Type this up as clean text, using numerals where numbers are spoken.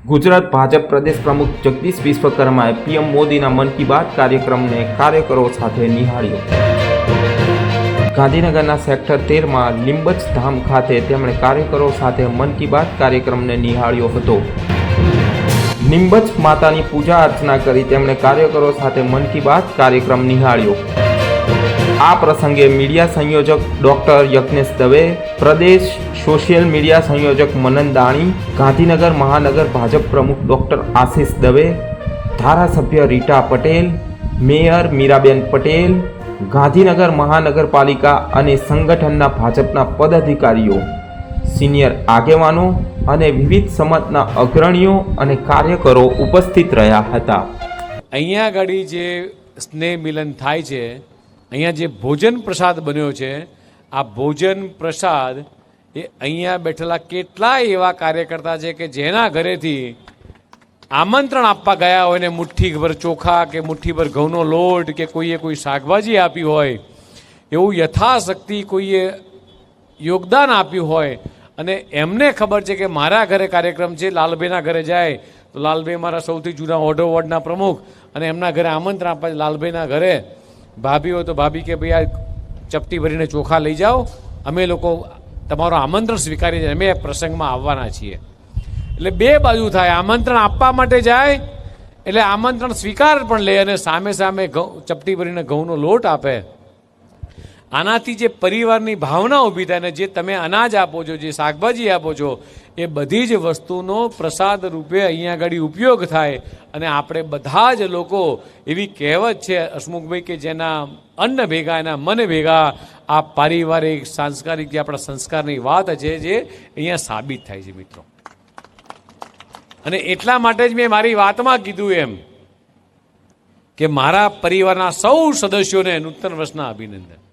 ગુજરાત ભાજપ પ્રદેશ પ્રમુખ જગદીશ વિશ્વકર્માએ પીએમ મોદીના મન કી બાત કાર્યક્રમને કાર્યકરો સાથે નિહાળ્યો। ગાંધીનગરના સેક્ટર 13માં લીંબચ ધામ ખાતે તેમણે કાર્યકરો સાથે મન કી બાત કાર્યક્રમને નિહાળ્યો હતો। લીંબચ માતાની પૂજા અર્ચના કરી તેમણે કાર્યકરો સાથે મન કી બાત કાર્યક્રમ નિહાળ્યો। આ પ્રસંગે મીડિયા સંયોજક ડોક્ટર યજ્ઞેશ દવે, પ્રદેશ સોશિયલ મીડિયા સંયોજક મનન દાણી, ગાંધીનગર મહાનગર ભાજપ પ્રમુખ ડોક્ટર આશિષ દવે, ધારાસભ્ય રીટા પટેલ, મેયર મીરાબેન પટેલ, ગાંધીનગર મહાનગરપાલિકા અને સંગઠનના ભાજપના પદાધિકારીઓ, સિનિયર આગેવાનો અને વિવિધ સમાજના અગ્રણીઓ અને કાર્યકરો ઉપસ્થિત રહ્યા હતા। અહીંયા આગળ જે સ્નેહ મિલન થાય છે, અહીંયા જે ભોજન પ્રસાદ બન્યો છે, આ ભોજન પ્રસાદ એ અહીંયા બેઠેલા કેટલાય એવા કાર્યકર્તા છે કે જેના ઘરેથી આમંત્રણ આપવા ગયા હોય ને મુઠ્ઠીભર ચોખા કે મુઠ્ઠીભર ઘઉંનો લોટ કે કોઈએ કોઈ શાકભાજી આપી હોય, એવું યથાશક્તિ કોઈએ યોગદાન આપ્યું હોય અને એમને ખબર છે કે મારા ઘરે કાર્યક્રમ છે, લાલભાઈના ઘરે જાય તો લાલભાઈ મારા સૌથી જૂના ઓઢો વોર્ડના પ્રમુખ અને એમના ઘરે આમંત્રણ આપવા લાલભાઈના ઘરે ભાભી હોય તો ભાભી કે ભાઈ આ ચપટી ભરીને ચોખા લઈ જાઓ, અમે લોકો તમારું આમંત્રણ સ્વીકારી જાય, અમે એ પ્રસંગમાં આવવાના છીએ। એટલે બે બાજુ થાય, આમંત્રણ આપવા માટે જાય એટલે આમંત્રણ સ્વીકાર પણ લે અને સામે સામે ચપટી ભરીને ઘઉંનો લોટ આપે। આનાથી જે પરિવારની ભાવના ઊભી થાય ને જે તમે અનાજ આપો છો, જે શાકભાજી આપો છો, એ બધી જ વસ્તુનો પ્રસાદ રૂપે અહીંયા આગળ ઉપયોગ થાય અને આપણે બધા જ લોકો, એવી કહેવત છે હસમુખભાઈ કે જેના અન્ન ભેગા એના મન ભેગા, આ પારિવારિક સાંસ્કારિક જે આપણા સંસ્કારની વાત છે જે અહીંયા સાબિત થાય છે મિત્રો। અને એટલા માટે જ મેં મારી વાતમાં કીધું એમ કે મારા પરિવારના સૌ સદસ્યોને નૂતન વર્ષના અભિનંદન।